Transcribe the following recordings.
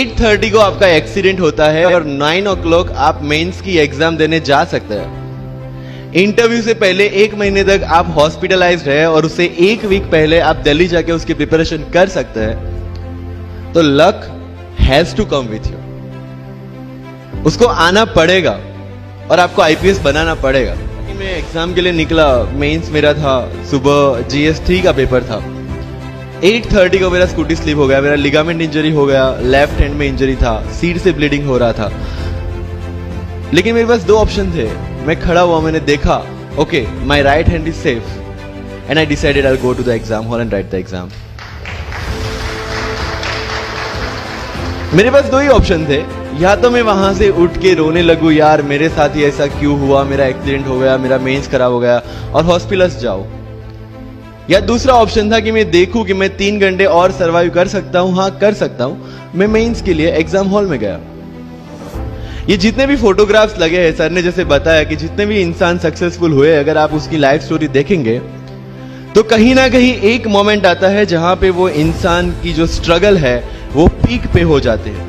8:30 को आपका एक्सीडेंट होता है और 9 o'clock आप मेंस की एग्जाम देने जा सकते हैं। इंटरव्यू से पहले 1 महीने तक आप हॉस्पिटलाइज्ड है और उससे 1 वीक पहले आप दिल्ली जाके उसकी प्रिपरेशन कर सकते हैं। तो luck has to come with you, उसको आना पड़ेगा और आपको आईपीएस बनाना पड़ेगा। मैं एग्जाम के लिए निकला, मेंस मेरा था सुबह, GS3 का पेपर था। 8:30 को मेरा स्कूटी स्लिप हो गया, मेरा लिगामेंट इंजरी हो गया, लेफ्ट हैंड में इंजरी था, सीट से ब्लीडिंग हो रहा था। लेकिन मेरे पास 2 ऑप्शन थे। मैं खड़ा हुआ, मैंने देखा, okay my right hand is safe and I decided I will go to the exam hall and write the exam. मेरे पास 2 ही ऑप्शन थे, या तो मैं वहां से उठ के रोने लगूं, यार मेरे साथ ही ऐसा क्यों हुआ, मेरा एक्सीडेंट हो गया, मेरा मेंस खराब हो गया और हॉस्पिटल जाओ, या दूसरा ऑप्शन था कि मैं देखूं कि मैं 3 घंटे और सरवाइव कर सकता हूं। हाँ कर सकता हूं। मैं मेंस के लिए एग्जाम हॉल में गया। ये जितने भी फोटोग्राफ्स लगे हैं, सर ने जैसे बताया कि जितने भी इंसान सक्सेसफुल हुए, अगर आप उसकी लाइफ स्टोरी देखेंगे तो कहीं ना कहीं एक मोमेंट आता है जहां पे वो इंसान की जो स्ट्रगल है वो पीक पे हो जाते हैं।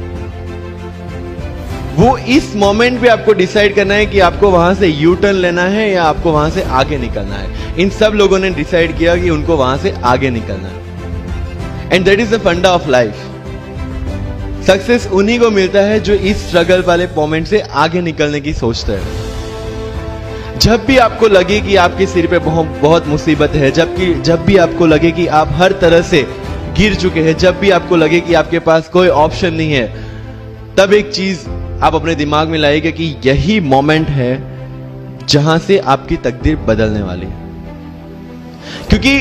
वो इस मोमेंट पे आपको डिसाइड करना है कि आपको वहां से यू टर्न लेना है या आपको वहां से आगे निकलना है। इन सब लोगों ने डिसाइड किया कि उनको वहां से आगे निकलना है। एंड दैट इज द फंडा ऑफ लाइफ। सक्सेस उन्हीं को मिलता है जो इस स्ट्रगल वाले मोमेंट से आगे निकलने की सोचते हैं। जब भी आपको लगे कि आपके सिर पे बहुत मुसीबत है, जब भी आपको लगे कि आप हर तरह से गिर चुके हैं, जब भी आपको लगे कि आपके पास कोई ऑप्शन नहीं है, तब एक चीज आप अपने दिमाग में लाइएगा कि यही मोमेंट है जहां से आपकी तकदीर बदलने वाली है। क्योंकि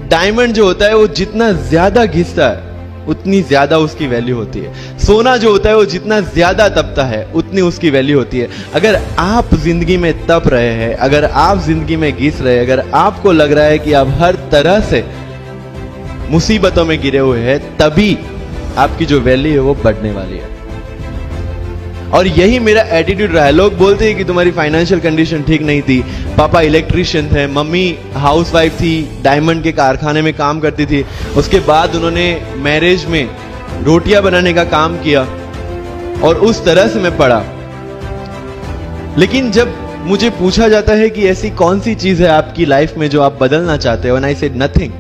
डायमंड जो होता है वो जितना ज्यादा घिसता है उतनी ज्यादा उसकी वैल्यू होती है। सोना जो होता है वो जितना ज्यादा तपता है उतनी उसकी वैल्यू होती है। अगर आप जिंदगी में तप रहे हैं, अगर आप जिंदगी में घिस रहे हैं, अगर आपको लग रहा है कि आप हर तरह से मुसीबतों में गिरे हुए हैं, तभी आपकी जो वैल्यू है वो बढ़ने वाली है। और यही मेरा एटीट्यूड रहा है। लोग बोलते हैं कि तुम्हारी फाइनेंशियल कंडीशन ठीक नहीं थी, पापा इलेक्ट्रिशियन थे, मम्मी हाउसवाइफ थी, डायमंड के कारखाने में काम करती थी, उसके बाद उन्होंने मैरिज में रोटियां बनाने का काम किया और उस तरह से मैं पढ़ा। लेकिन जब मुझे पूछा जाता है कि ऐसी कौन सी चीज है आपकी लाइफ में जो आप बदलना चाहते हो, एंड आई सेड नथिंग।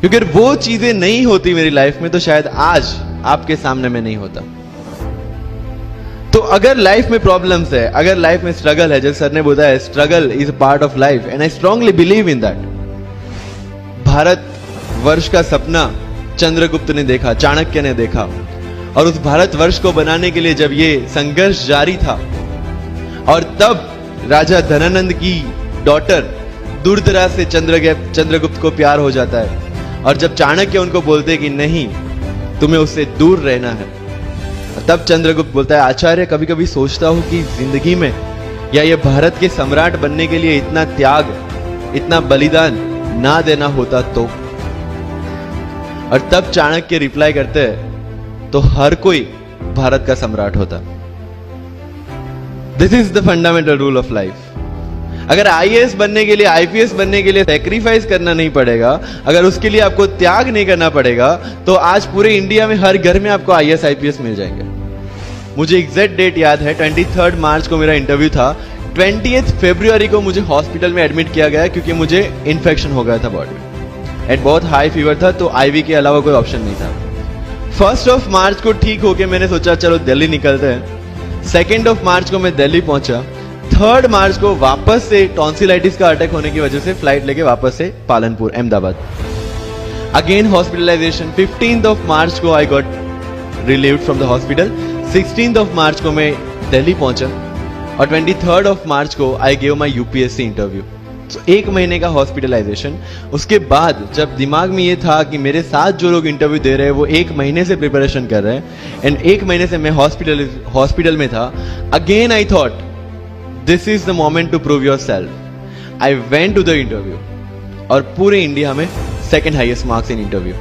क्योंकि अगर वो चीजें नहीं होती मेरी लाइफ में तो शायद आज आपके सामने में नहीं होता। तो अगर लाइफ में प्रॉब्लम्स है, अगर लाइफ में स्ट्रगल है, जैसे सर ने बताया struggle is a part of life and I strongly believe in that. Bharat वर्ष का सपना चंद्रगुप्त ने देखा, चाणक्य ने देखा, और उस भारत वर्ष को बनाने के लिए जब ये संघर्ष जारी था और तब राजा धनानंद की डॉटर दूरदराज से चंद्रगुप्त को प्यार हो जाता है, और जब चाणक्य उनको बोलते कि नहीं तुम्हें उससे दूर रहना है, तब चंद्रगुप्त बोलता है आचार्य कभी कभी सोचता हूं कि जिंदगी में या ये भारत के सम्राट बनने के लिए इतना त्याग, इतना बलिदान ना देना होता तो। और तब चाणक्य रिप्लाई करते हैं तो हर कोई भारत का सम्राट होता। This is the fundamental rule of life. अगर आईएएस बनने के लिए, आईपीएस बनने के लिए सैक्रिफाइस करना नहीं पड़ेगा, अगर उसके लिए आपको त्याग नहीं करना पड़ेगा, तो आज पूरे इंडिया में हर घर में आपको आईएएस आईपीएस मिल जाएंगे। मुझे एग्जैक्ट डेट याद है, 23 मार्च को मेरा इंटरव्यू था। 20 फरवरी को मुझे हॉस्पिटल में एडमिट किया गया क्योंकि मुझे इन्फेक्शन हो गया था बॉडी में एंड बहुत हाई फीवर था, तो आईवी के अलावा कोई ऑप्शन नहीं था। 1 मार्च को ठीक होके मैंने सोचा चलो दिल्ली निकलते हैं। 2 मार्च को मैं दिल्ली पहुंचा। 3 मार्च को वापस से टॉन्सिलाइटिस का अटैक होने की वजह से फ्लाइट लेके वापस से पालनपुर, अहमदाबाद, अगेन हॉस्पिटलाइजेशन। 15 मार्च को I got relieved from the hospital. 16 मार्च को मैं दिल्ली पहुंचा और 23 मार्च को I gave my UPSC interview. तो 1 महीने का हॉस्पिटलाइजेशन। उसके बाद जब दिमाग में ये था कि मेरे साथ जो लोग इंटरव्यू दे रहे हैं वो 1 महीने से प्रिपरेशन कर रहे हैं एंड 1 महीने से मैं हॉस्पिटल में था, again I thought this is the moment to prove yourself. I went to the interview और पूरे इंडिया में 2nd highest marks in interview.